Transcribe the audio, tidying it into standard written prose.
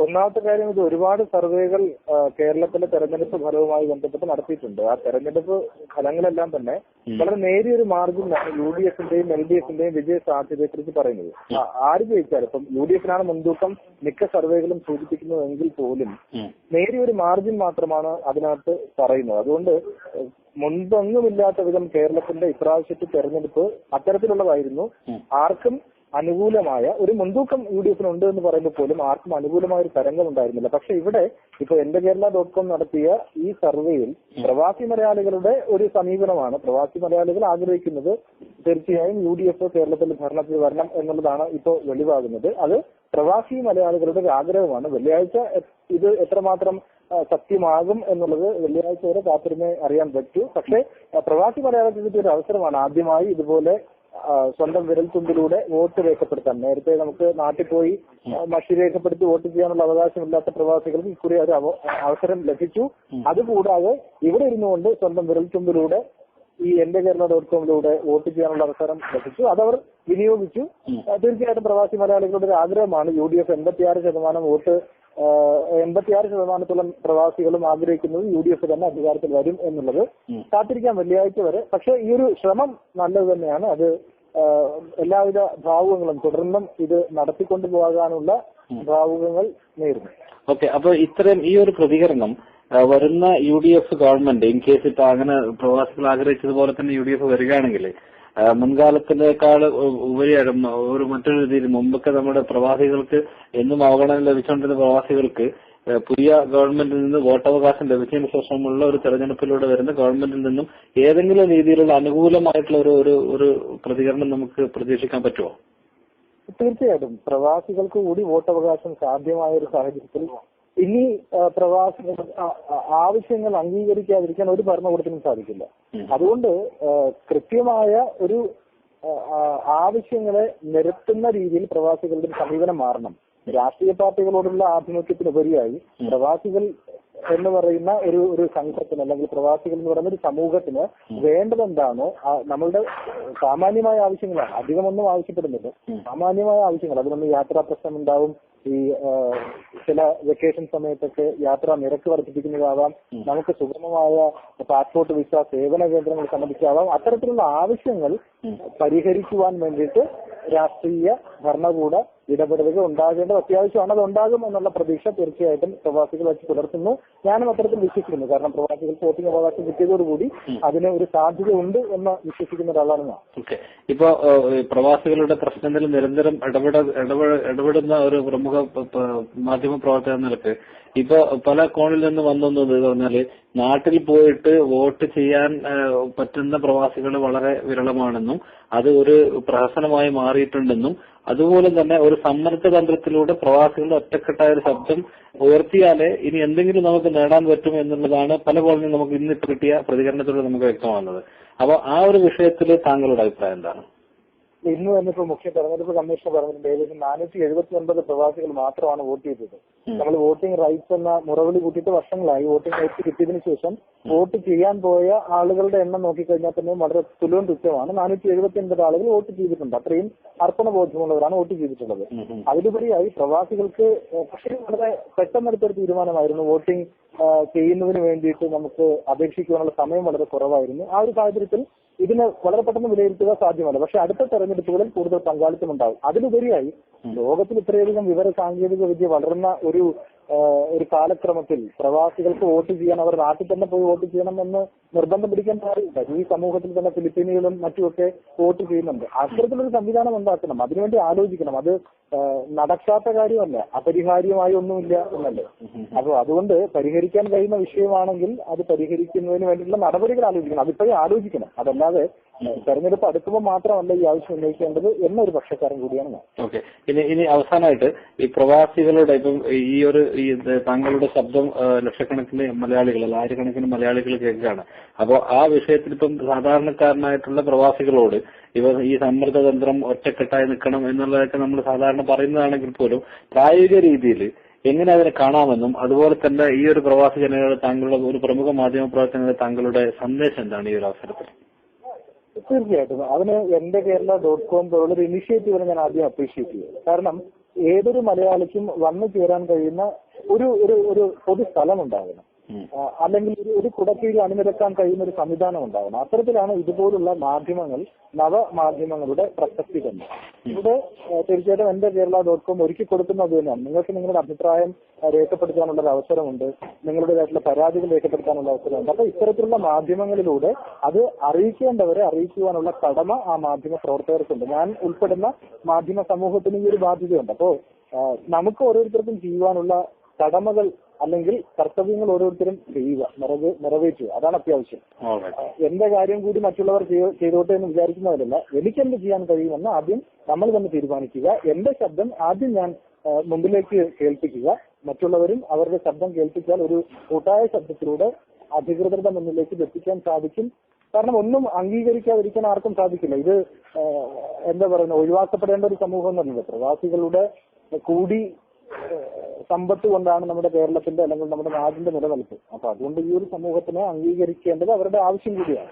ഒന്നാമത്തെ കാര്യം, ഇത് ഒരുപാട് സർവേകൾ കേരളത്തിലെ തെരഞ്ഞെടുപ്പ് ഫലവുമായി ബന്ധപ്പെട്ട് നടത്തിയിട്ടുണ്ട്. ആ തെരഞ്ഞെടുപ്പ് ഫലങ്ങളെല്ലാം തന്നെ വളരെ നേരിയൊരു മാർജിനിലാണ് UDF-ന്റെയും LDF-ന്റെയും വിജയ സാധ്യതയെക്കുറിച്ച് പറയുന്നത്. ആര് ജയിച്ചാലും, ഇപ്പം UDF-നാണ് മുൻതൂക്കം മിക്ക സർവേകളും സൂചിപ്പിക്കുന്നതെങ്കിൽ പോലും നേരിയൊരു മാർജിൻ മാത്രമാണ് അതിനകത്ത് പറയുന്നത്. അതുകൊണ്ട് മുൻപൊന്നുമില്ലാത്ത വിധം കേരളത്തിന്റെ ഇപ്രാവശ്യത്തെ തെരഞ്ഞെടുപ്പ് അത്തരത്തിലുള്ളതായിരുന്നു. ആർക്കും അനുകൂലമായ ഒരു മുൻതൂക്കം UDF-നുണ്ട് എന്ന് പറയുമ്പോൾ പോലും ആർക്കും അനുകൂലമായ ഒരു തരംഗം ഉണ്ടായിരുന്നില്ല. പക്ഷെ ഇവിടെ ഇപ്പൊ എന്റെ കേരള.com നടത്തിയ ഈ സർവേയിൽ പ്രവാസി മലയാളികളുടെ ഒരു സമീപനമാണ്. പ്രവാസി മലയാളികൾ ആഗ്രഹിക്കുന്നത് തീർച്ചയായും UDF കേരളത്തിൽ ഭരണത്തിൽ വരണം എന്നുള്ളതാണ് ഇപ്പോൾ വെളിവാകുന്നത്. അത് പ്രവാസി മലയാളികളുടെ ഒരു ആഗ്രഹമാണ്. വെള്ളിയാഴ്ച ഇത് എത്രമാത്രം സത്യമാകും എന്നുള്ളത് വെള്ളിയാഴ്ച വരെ കാത്തിരുന്നേ അറിയാൻ പറ്റൂ. പക്ഷേ പ്രവാസി മലയാളികൾക്ക് കിട്ടിയ ഒരു അവസരമാണ് ആദ്യമായി ഇതുപോലെ സ്വന്തം വിരൽത്തുമ്പിലൂടെ വോട്ട് രേഖപ്പെടുത്താൻ. നേരത്തെ നമുക്ക് നാട്ടിൽ പോയി മഷി രേഖപ്പെടുത്തി വോട്ട് ചെയ്യാനുള്ള അവകാശമില്ലാത്ത പ്രവാസികൾക്ക് ഇക്കുറി ഒരു അവസരം ലഭിച്ചു. അതുകൂടാതെ ഇവിടെ ഇരുന്നുകൊണ്ട് സ്വന്തം വിരൽത്തുമ്പിലൂടെ ഈ എന്റെ കേരള.comലൂടെ വോട്ട് ചെയ്യാനുള്ള അവസരം ലഭിച്ചു. അതവർ വിനിയോഗിച്ചു. തീർച്ചയായിട്ടും പ്രവാസി മലയാളികളുടെ ഒരു ആഗ്രഹമാണ്. UDF 86% വോട്ട് 86% പ്രവാസികളും ആഗ്രഹിക്കുന്നത് UDF തന്നെ അധികാരത്തിൽ വരും എന്നുള്ളത്. കാത്തിരിക്കാം വെള്ളിയാഴ്ച വരെ. പക്ഷെ ഈ ഒരു ശ്രമം നല്ലത് തന്നെയാണ്. അത് എല്ലാവിധ ഭാവുകങ്ങളും തുടർന്നും ഇത് നടത്തിക്കൊണ്ടു പോകാനുള്ള ഭാവുകങ്ങൾ നേരുന്നു. ഓക്കെ, അപ്പൊ ഇത്രയും ഈ ഒരു പ്രതികരണം വരുന്ന UDF ഗവൺമെന്റ് ഇൻ കേസ് ഇപ്പൊ അങ്ങനെ പ്രവാസികൾ ആഗ്രഹിച്ചതുപോലെ തന്നെ UDF വരികയാണെങ്കിൽ മുൻകാലത്തിനേക്കാൾ ഉപരിയായിട്ട് ഒരു മറ്റൊരു രീതിയിൽ മുമ്പൊക്കെ നമ്മുടെ പ്രവാസികൾക്ക് എന്നും അവഗണന ലഭിച്ചുകൊണ്ടിരുന്ന പ്രവാസികൾക്ക് പുതിയ ഗവൺമെന്റിൽ നിന്ന് വോട്ടവകാശം ലഭിച്ചതിന് ശേഷമുള്ള ഒരു തെരഞ്ഞെടുപ്പിലൂടെ വരുന്ന ഗവൺമെന്റിൽ നിന്നും ഏതെങ്കിലും രീതിയിലുള്ള അനുകൂലമായിട്ടുള്ള ഒരു പ്രതികരണം നമുക്ക് പ്രതീക്ഷിക്കാൻ പറ്റുമോ? തീർച്ചയായിട്ടും പ്രവാസികൾക്ക് കൂടി വോട്ടവകാശം സാധ്യമായ ഒരു സാഹചര്യത്തിൽ ഇനി പ്രവാസികൾ ആവശ്യങ്ങൾ അംഗീകരിക്കാതിരിക്കാൻ ഒരു ഭരണകൂടത്തിനും സാധിക്കില്ല. അതുകൊണ്ട് കൃത്യമായ ഒരു ആവശ്യങ്ങളെ നിരത്തുന്ന രീതിയിൽ പ്രവാസികളുടെ സമീപനം മാറണം. രാഷ്ട്രീയ പാർട്ടികളോടുള്ള ആഭിമുഖ്യത്തിനുപരിയായി പ്രവാസികൾ എന്ന് പറയുന്ന ഒരു സംഘത്തിന് അല്ലെങ്കിൽ പ്രവാസികൾ എന്ന് പറയുന്ന ഒരു സമൂഹത്തിന് വേണ്ടതെന്താണോ നമ്മളുടെ സാമാന്യമായ ആവശ്യങ്ങളാണ്. അധികമൊന്നും ആവശ്യപ്പെടുന്നില്ല. സാമാന്യമായ ആവശ്യങ്ങൾ, അതിനൊന്നും യാത്രാ പ്രശ്നം ഉണ്ടാവും. ഈ ചില വെക്കേഷൻ സമയത്തൊക്കെ യാത്രാ നിരക്ക് വർദ്ധിപ്പിക്കുന്നതാവാം, നമുക്ക് സുഗമമായ പാസ്പോർട്ട് വിസ സേവന കേന്ദ്രങ്ങൾ സംബന്ധിച്ചാവാം. അത്തരത്തിലുള്ള ആവശ്യങ്ങൾ പരിഹരിക്കുവാൻ വേണ്ടിയിട്ട് രാഷ്ട്രീയ ഭരണകൂട ഇടപെടലുകൾ ഉണ്ടാകേണ്ടത് അത്യാവശ്യമാണ്. അത് ഉണ്ടാകും എന്നുള്ള പ്രതീക്ഷ തീർച്ചയായിട്ടും പ്രവാസികൾ വെച്ച് പുലർത്തുന്നു. ഞാനും അത്തരത്തിൽ വിശ്വസിക്കുന്നു. കാരണം പ്രവാസികൾക്ക് വോട്ടിംഗ് അവകാശം കിട്ടിയതോടുകൂടി അതിന് ഒരു സാധ്യത ഉണ്ട് എന്ന് വിശ്വസിക്കുന്ന ഒരാളാണ് ഞാൻ. ഓക്കെ, ഇപ്പൊ പ്രവാസികളുടെ പ്രശ്നത്തിൽ നിരന്തരം ഇടപെടുന്ന ഒരു പ്രമുഖ മാധ്യമ പ്രവർത്തക എന്ന നിലക്ക് ഇപ്പൊ പല കോണിൽ നിന്ന് വന്നത് പറഞ്ഞാല് നാട്ടിൽ പോയിട്ട് വോട്ട് ചെയ്യാൻ പറ്റുന്ന പ്രവാസികൾ വളരെ വിരളമാണെന്നും അത് ഒരു പ്രഹസനമായി മാറിയിട്ടുണ്ടെന്നും അതുപോലെ തന്നെ ഒരു സമ്മർദ്ദ തന്ത്രത്തിലൂടെ പ്രവാസികളുടെ ഒറ്റക്കെട്ടായ ഒരു ശബ്ദം ഉയർത്തിയാലേ ഇനി എന്തെങ്കിലും നമുക്ക് നേടാൻ പറ്റും എന്നുള്ളതാണ് പല കോണിലും നമുക്ക് ഇന്നിട്ട് കിട്ടിയ പ്രതികരണത്തിലൂടെ നമുക്ക് വ്യക്തമാകുന്നത്. അപ്പൊ ആ ഒരു വിഷയത്തിൽ താങ്കളുടെ അഭിപ്രായം എന്താണ്? ഇന്ന് തന്നെ ഇപ്പൊ മുഖ്യ തെരഞ്ഞെടുപ്പ് കമ്മീഷൻ പറഞ്ഞിട്ടുണ്ട് ഏകദേശം 479 പ്രവാസികൾ മാത്രമാണ് വോട്ട് ചെയ്തത്. നമ്മൾ വോട്ടിംഗ് റൈറ്റ്സ് എന്ന മുറവിളി കൂട്ടിയിട്ട് വർഷങ്ങളായി. വോട്ടിംഗ് റൈറ്റ്സ് കിട്ടിയതിനു ശേഷം വോട്ട് ചെയ്യാൻ പോയ ആളുകളുടെ എണ്ണം നോക്കിക്കഴിഞ്ഞാൽ തന്നെ വളരെ തുലവും തുച്ഛമാണ്. 479 ആളുകൾ വോട്ട് ചെയ്തിട്ടുണ്ട്. അത്രയും അർപ്പണ ബോധ്യമുള്ളവരാണ് വോട്ട് ചെയ്തിട്ടുള്ളത്. അതിലുപരിയായി പ്രവാസികൾക്ക് പക്ഷേ വളരെ പെട്ടെന്നെടുത്തൊരു തീരുമാനമായിരുന്നു. വോട്ടിംഗ് ചെയ്യുന്നതിന് വേണ്ടിയിട്ട് നമുക്ക് അപേക്ഷിക്കുവാനുള്ള സമയം വളരെ കുറവായിരുന്നു. ആ ഒരു സാഹചര്യത്തിൽ ഇതിന് വളരെ പെട്ടെന്ന് വിലയിരുത്തുക സാധ്യമല്ല. പക്ഷെ അടുത്ത തെരഞ്ഞെടുപ്പുകളിൽ കൂടുതൽ പങ്കാളിത്തം ഉണ്ടാകും. അതിലുപരിയായി ലോകത്തിൽ ഇത്രയധികം വിവര സാങ്കേതിക വിദ്യ വളർന്ന ഒരു കാലക്രമത്തിൽ പ്രവാസികൾക്ക് വോട്ട് ചെയ്യാൻ അവർ നാട്ടിൽ തന്നെ പോയി വോട്ട് ചെയ്യണമെന്ന് നിർബന്ധം പിടിക്കാൻ പാടില്ല. ഈ സമൂഹത്തിൽ തന്നെ ഫിലിപ്പീനുകളും മറ്റുമൊക്കെ വോട്ട് ചെയ്യുന്നുണ്ട്. അത്തരത്തിലൊരു സംവിധാനം ഉണ്ടാക്കണം. അതിനുവേണ്ടി ആലോചിക്കണം. അത് നടക്കാത്ത കാര്യമല്ല, അപരിഹാര്യമായി ഒന്നുമില്ല എന്നല്ലേ. അപ്പൊ അതുകൊണ്ട് പരിഹരിക്കാൻ കഴിയുന്ന വിഷയമാണെങ്കിൽ അത് പരിഹരിക്കുന്നതിന് വേണ്ടിയിട്ടുള്ള നടപടികൾ ആലോചിക്കണം. അതിപ്പോഴേ ആലോചിക്കണം. അതല്ലാതെ തെരഞ്ഞെടുപ്പ് അടുക്കുമ്പോൾ മാത്രമല്ല ഈ ആവശ്യം ഉന്നയിക്കേണ്ടത് എന്നൊരു പക്ഷക്കാരൻ കൂടിയാണ് ഞാൻ. ഓക്കെ, ഇനി അവസാനമായിട്ട് ഈ പ്രവാസികളുടെ ഇപ്പം ഈ താങ്കളുടെ ശബ്ദം ലക്ഷക്കണക്കിന് മലയാളികൾ അല്ല ആയിരക്കണക്കിന് മലയാളികൾ കേൾക്കുകയാണ്. അപ്പോൾ ആ വിഷയത്തിൽ ഇപ്പം സാധാരണക്കാരനായിട്ടുള്ള പ്രവാസികളോട് ഈ സമ്മർദ്ദതന്ത്രം ഒറ്റക്കെട്ടായി നിൽക്കണം എന്നുള്ളതൊക്കെ നമ്മൾ സാധാരണ പറയുന്നതാണെങ്കിൽ പോലും പ്രായോഗിക രീതിയിൽ എങ്ങനെ അതിനെ കാണാമെന്നും അതുപോലെ തന്നെ ഈ ഒരു പ്രവാസി ജനങ്ങൾ താങ്കളുടെ ഒരു പ്രമുഖ മാധ്യമ പ്രവർത്തനങ്ങൾ താങ്കളുടെ സന്ദേശം എന്താണ് ഈ ഒരു അവസരത്തിൽ? തീർച്ചയായിട്ടും അതിന് എന്റെ കേരള.com പോലുള്ളൊരു ഇനിഷ്യേറ്റീവിനെ ഞാൻ ആദ്യം അപ്രീഷിയേറ്റ് ചെയ്യും. കാരണം ഏതൊരു മലയാളിക്കും വന്നു ചേരാൻ കഴിയുന്ന ഒരു ഒരു ഒരു പൊതു സ്ഥലം ഉണ്ടാകണം. അല്ലെങ്കിൽ ഒരു കുടക്കീഴിൽ അണിനിരക്കാൻ കഴിയുന്ന ഒരു സംവിധാനം ഉണ്ടാകണം. അത്തരത്തിലാണ് ഇതുപോലുള്ള മാധ്യമങ്ങൾ, നവമാധ്യമങ്ങളുടെ പ്രസക്തി തന്നെ. ഇവിടെ തീർച്ചയായിട്ടും എന്റെ കേരള.com ഒരുക്കി കൊടുക്കുന്നത് തന്നെയാണ്. നിങ്ങൾക്ക് നിങ്ങളുടെ അഭിപ്രായം രേഖപ്പെടുത്താനുള്ള ഒരു അവസരമുണ്ട്, നിങ്ങളുടേതായിട്ടുള്ള പരാതികൾ രേഖപ്പെടുത്താനുള്ള അവസരമുണ്ട്. അപ്പൊ ഇത്തരത്തിലുള്ള മാധ്യമങ്ങളിലൂടെ അത് അറിയിക്കേണ്ടവരെ അറിയിക്കുവാനുള്ള കടമ ആ മാധ്യമ പ്രവർത്തകർക്കുണ്ട്. ഞാൻ ഉൾപ്പെടുന്ന മാധ്യമ സമൂഹത്തിന് ഈ ഒരു ബാധ്യതയുണ്ട്. അപ്പോ നമുക്ക് ഓരോരുത്തർക്കും ചെയ്യുവാനുള്ള കടമകൾ അല്ലെങ്കിൽ കർത്തവ്യങ്ങൾ ഓരോരുത്തരും ചെയ്യുക, നിറവേറ്റുക, അതാണ് അത്യാവശ്യം. എന്റെ കാര്യം കൂടി മറ്റുള്ളവർ ചെയ്തോട്ടെ എന്ന് വിചാരിക്കുന്നവരല്ല. എനിക്കെന്ത് ചെയ്യാൻ കഴിയുമെന്ന് ആദ്യം നമ്മൾ തന്നെ തീരുമാനിക്കുക. എന്റെ ശബ്ദം ആദ്യം ഞാൻ മുമ്പിലേക്ക് കേൾപ്പിക്കുക. മറ്റുള്ളവരും അവരുടെ ശബ്ദം കേൾപ്പിച്ചാൽ ഒരു കൂട്ടായ ശബ്ദത്തിലൂടെ അധികൃതരുടെ മുന്നിലേക്ക് എത്തിക്കാൻ സാധിക്കും. കാരണം ഒന്നും അംഗീകരിക്കാതിരിക്കാൻ ആർക്കും സാധിക്കില്ല. ഇത് എന്താ പറയുന്നത്, ഒഴിവാക്കപ്പെടേണ്ട ഒരു സമൂഹം എന്നല്ല. പ്രവാസികളുടെ കൂടി സമ്പത്ത് കൊണ്ടാണ് നമ്മുടെ കേരളത്തിന്റെ അല്ലെങ്കിൽ നമ്മുടെ നാടിന്റെ നിലനിൽപ്പ്. അപ്പൊ അതുകൊണ്ട് ഈ ഒരു സമൂഹത്തിനെ അംഗീകരിക്കേണ്ടത് അവരുടെ ആവശ്യം കൂടിയാണ്.